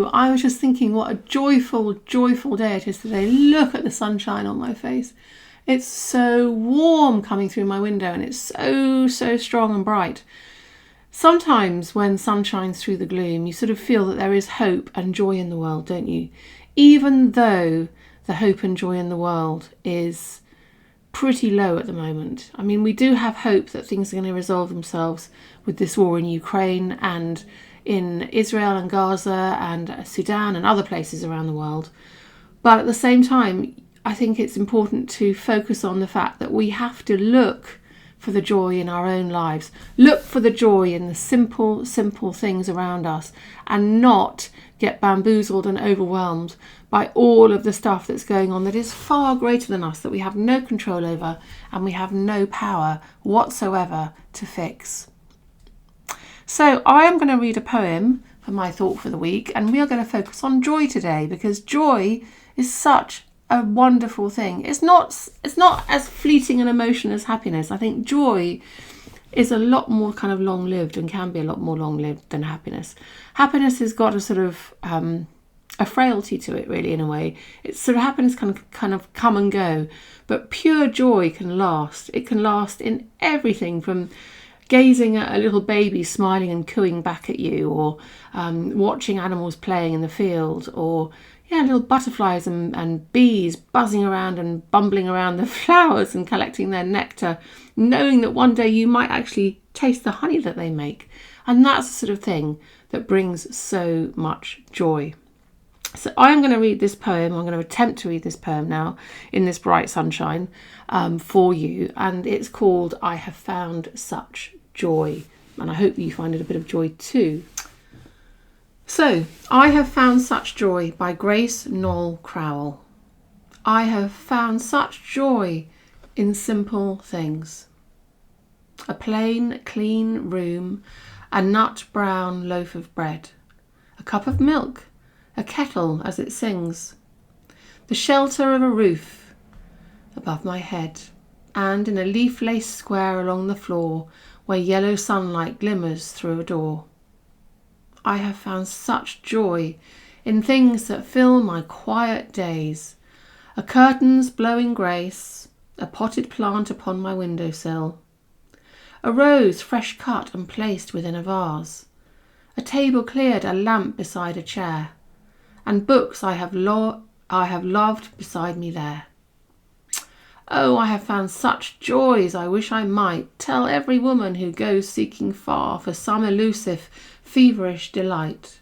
you, I was just thinking what a joyful, joyful day it is today. Look at the sunshine on my face. It's so warm coming through my window, and it's so, so strong and bright. Sometimes when sun shines through the gloom, you sort of feel that there is hope and joy in the world, don't you? Even though the hope and joy in the world is pretty low at the moment. I mean, we do have hope that things are going to resolve themselves with this war in Ukraine and in Israel and Gaza and Sudan and other places around the world. But at the same time, I think it's important to focus on the fact that we have to look for the joy in our own lives. Look for the joy in the simple, simple things around us, and not get bamboozled and overwhelmed by all of the stuff that's going on that is far greater than us, that we have no control over and we have no power whatsoever to fix. So I am going to read a poem for my thought for the week, and we are going to focus on joy today, because joy is such a wonderful thing. It's not as fleeting an emotion as happiness. I think joy is a lot more kind of long-lived and can be a lot more long-lived than happiness. Happiness has got a sort of a frailty to it, really, in a way. It's sort of happiness can kind of come and go, but pure joy can last. It can last in everything from gazing at a little baby smiling and cooing back at you, or watching animals playing in the field, or little butterflies and bees buzzing around and bumbling around the flowers and collecting their nectar, knowing that one day you might actually taste the honey that they make. And that's the sort of thing that brings so much joy. So I'm going to read this poem. I'm going to attempt to read this poem now in this bright sunshine for you. And it's called I Have Found Such Joy. And I hope that you find it a bit of joy too. So, I Have Found Such Joy by Noll Crowell. I have found such joy in simple things. A plain, clean room, a nut brown loaf of bread, a cup of milk, a kettle as it sings, the shelter of a roof above my head, and in a leaf-laced square along the floor where yellow sunlight glimmers through a door. I have found such joy in things that fill my quiet days. A curtain's blowing grace, a potted plant upon my windowsill, a rose fresh cut and placed within a vase, a table cleared, a lamp beside a chair, and books I have loved beside me there. Oh, I have found such joys I wish I might tell every woman who goes seeking far for some elusive, feverish delight.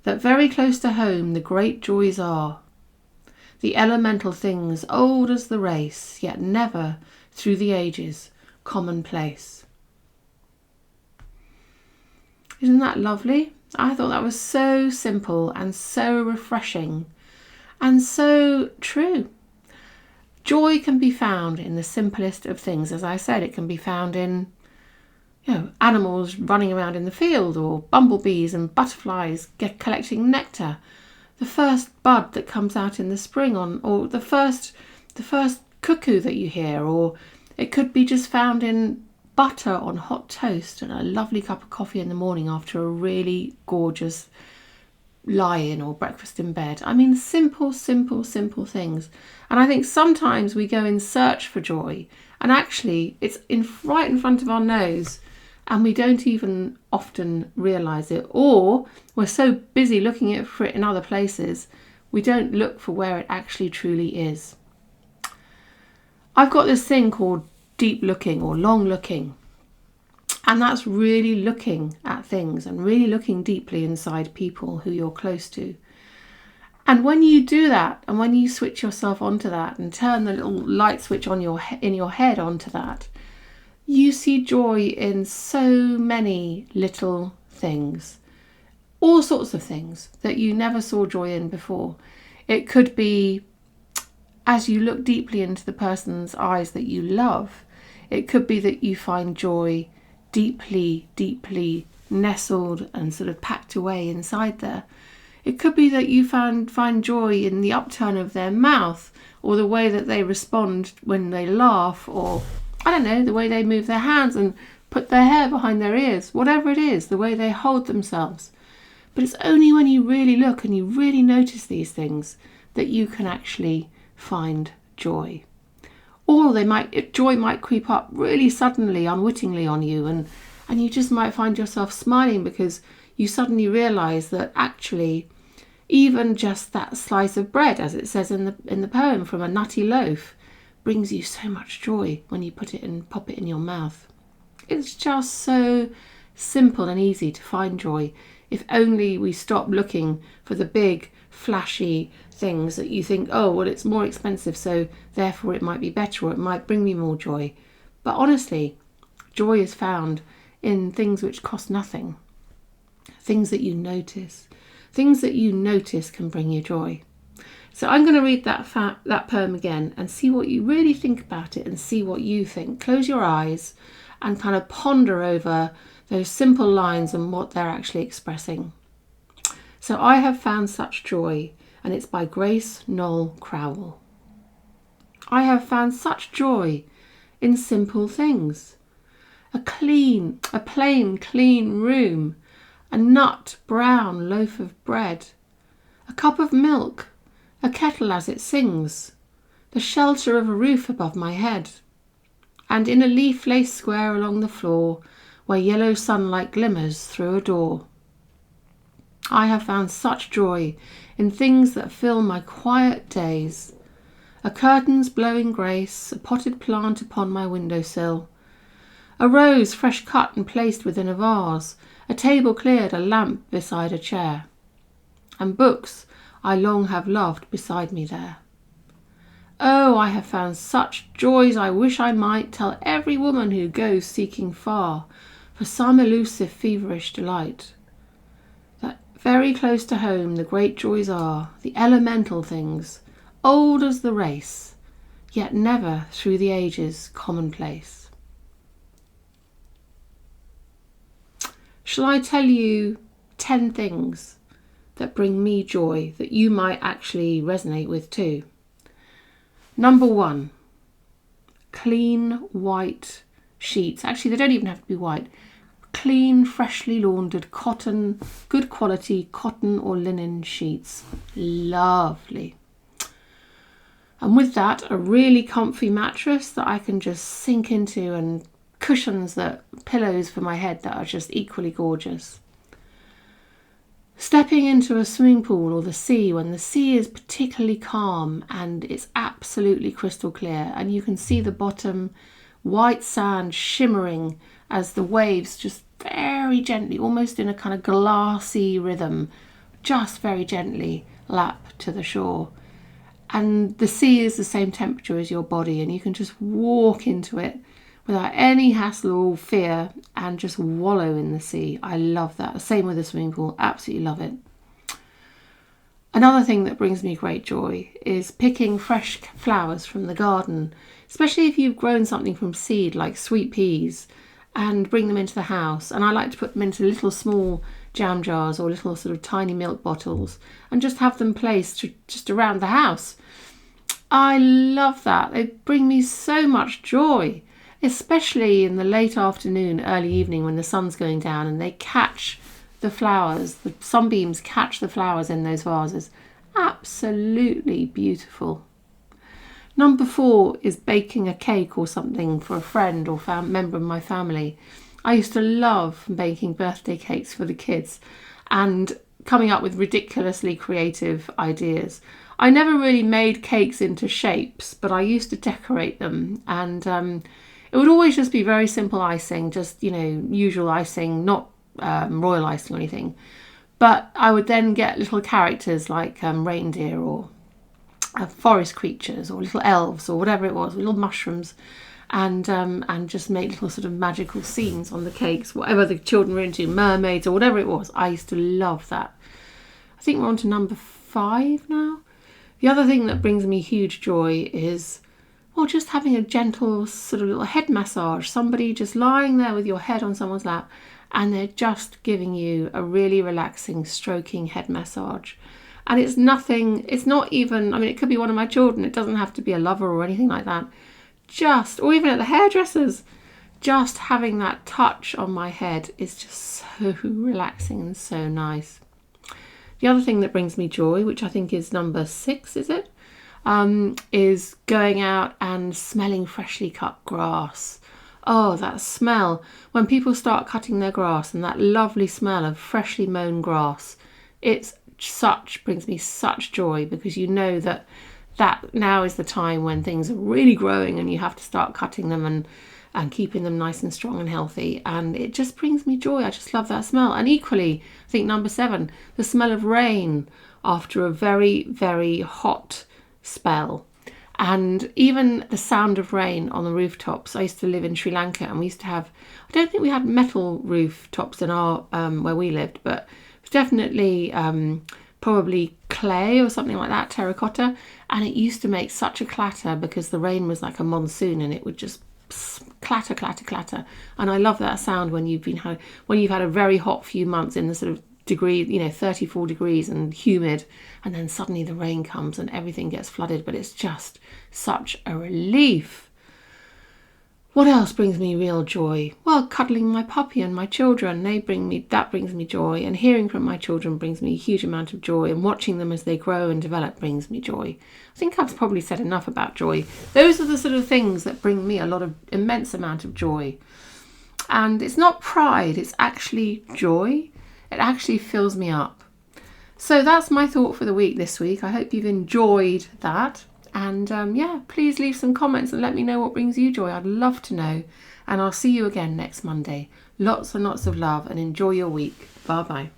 That very close to home the great joys are, the elemental things old as the race, yet never through the ages commonplace. Isn't that lovely? I thought that was so simple and so refreshing and so true. Joy can be found in the simplest of things. As I said, it can be found in animals running around in the field, or bumblebees and butterflies collecting nectar, the first bud that comes out in the spring, or the first cuckoo that you hear, or it could be just found in butter on hot toast and a lovely cup of coffee in the morning after a really gorgeous lie-in or breakfast in bed. I mean, simple, simple, simple things. And I think sometimes we go in search for joy, and actually it's right in front of our nose, and we don't even often realise it, or we're so busy looking for it in other places, we don't look for where it actually truly is. I've got this thing called deep looking or long looking, and that's really looking at things and really looking deeply inside people who you're close to. And when you do that, and when you switch yourself onto that and turn the little light switch on in your head onto that, you see joy in so many little things, all sorts of things that you never saw joy in before. It could be as you look deeply into the person's eyes that you love. It could be that you find joy deeply, deeply nestled and sort of packed away inside there. It could be that you find joy in the upturn of their mouth, or the way that they respond when they laugh, or I don't know, the way they move their hands and put their hair behind their ears, whatever it is, the way they hold themselves. But it's only when you really look and you really notice these things that you can actually find joy. Or joy might creep up really suddenly, unwittingly on you, and you just might find yourself smiling because you suddenly realise that actually even just that slice of bread, as it says in the poem, from a nutty loaf, brings you so much joy when you pop it in your mouth. It's just so simple and easy to find joy if only we stop looking for the big, flashy things that you think, oh, well, it's more expensive, so therefore it might be better or it might bring me more joy. But honestly, joy is found in things which cost nothing, things that you notice. Things that you notice can bring you joy. So I'm going to read that poem again and see what you really think about it and see what you think. Close your eyes and kind of ponder over those simple lines and what they're actually expressing. So I have found such joy, and it's by Noll Crowell. I have found such joy in simple things. A plain, clean room, a nut brown loaf of bread, a cup of milk, a kettle as it sings, the shelter of a roof above my head, and in a leaf-laced square along the floor where yellow sunlight glimmers through a door. I have found such joy in things that fill my quiet days, a curtain's blowing grace, a potted plant upon my windowsill, a rose fresh cut and placed within a vase, a table cleared, a lamp beside a chair, and books I long have loved beside me there. Oh, I have found such joys I wish I might tell every woman who goes seeking far for some elusive feverish delight. That very close to home the great joys are, the elemental things, old as the race, yet never through the ages commonplace. Shall I tell you 10 things that bring me joy that you might actually resonate with too? Number 1, clean white sheets. Actually, they don't even have to be white. Clean, freshly laundered cotton, good quality cotton or linen sheets. Lovely. And with that, a really comfy mattress that I can just sink into, and pillows for my head that are just equally gorgeous. Stepping into a swimming pool or the sea when the sea is particularly calm and it's absolutely crystal clear and you can see the bottom, white sand shimmering as the waves just very gently, almost in a kind of glassy rhythm, just very gently lap to the shore. And the sea is the same temperature as your body and you can just walk into it without any hassle or fear and just wallow in the sea. I love that. Same with the swimming pool. Absolutely love it. Another thing that brings me great joy is picking fresh flowers from the garden, especially if you've grown something from seed like sweet peas, and bring them into the house. And I like to put them into little small jam jars or little sort of tiny milk bottles and just have them placed just around the house. I love that. They bring me so much joy, especially in the late afternoon, early evening when the sun's going down and they catch the flowers, the sunbeams catch the flowers in those vases. Absolutely beautiful. Number 4 is baking a cake or something for a friend or member of my family. I used to love baking birthday cakes for the kids and coming up with ridiculously creative ideas. I never really made cakes into shapes, but I used to decorate them, and it would always just be very simple icing, just, usual icing, not royal icing or anything. But I would then get little characters like reindeer or forest creatures or little elves or whatever it was, little mushrooms, and just make little sort of magical scenes on the cakes, whatever the children were into, mermaids or whatever it was. I used to love that. I think we're on to number 5 now. The other thing that brings me huge joy is, just having a gentle sort of little head massage. Somebody just lying there with your head on someone's lap and they're just giving you a really relaxing, stroking head massage. And it's not even, it could be one of my children. It doesn't have to be a lover or anything like that. Or even at the hairdressers, just having that touch on my head is just so relaxing and so nice. The other thing that brings me joy, which I think is number 6, is it? Is going out and smelling freshly cut grass. Oh, that smell. When people start cutting their grass and that lovely smell of freshly mown grass, brings me such joy, because you know that now is the time when things are really growing and you have to start cutting them and keeping them nice and strong and healthy. And it just brings me joy. I just love that smell. And equally, I think number 7, the smell of rain after a very, very hot spell. And even the sound of rain on the rooftops. I used to live in Sri Lanka, and we used to have, I don't think we had metal rooftops in our where we lived, but it was definitely probably clay or something like that, terracotta. And it used to make such a clatter because the rain was like a monsoon, and it would just clatter, clatter, clatter. And I love that sound when you've had a very hot few months in the sort of 34 degrees and humid, and then suddenly the rain comes and everything gets flooded. But it's just such a relief. What else brings me real joy? Well, cuddling my puppy and my children, that brings me joy. And hearing from my children brings me a huge amount of joy. And watching them as they grow and develop brings me joy. I think I've probably said enough about joy. Those are the sort of things that bring me immense amount of joy. And it's not pride, it's actually joy. It actually fills me up. So that's my thought for the week this week. I hope you've enjoyed that. And please leave some comments and let me know what brings you joy. I'd love to know. And I'll see you again next Monday. Lots and lots of love, and enjoy your week. Bye bye.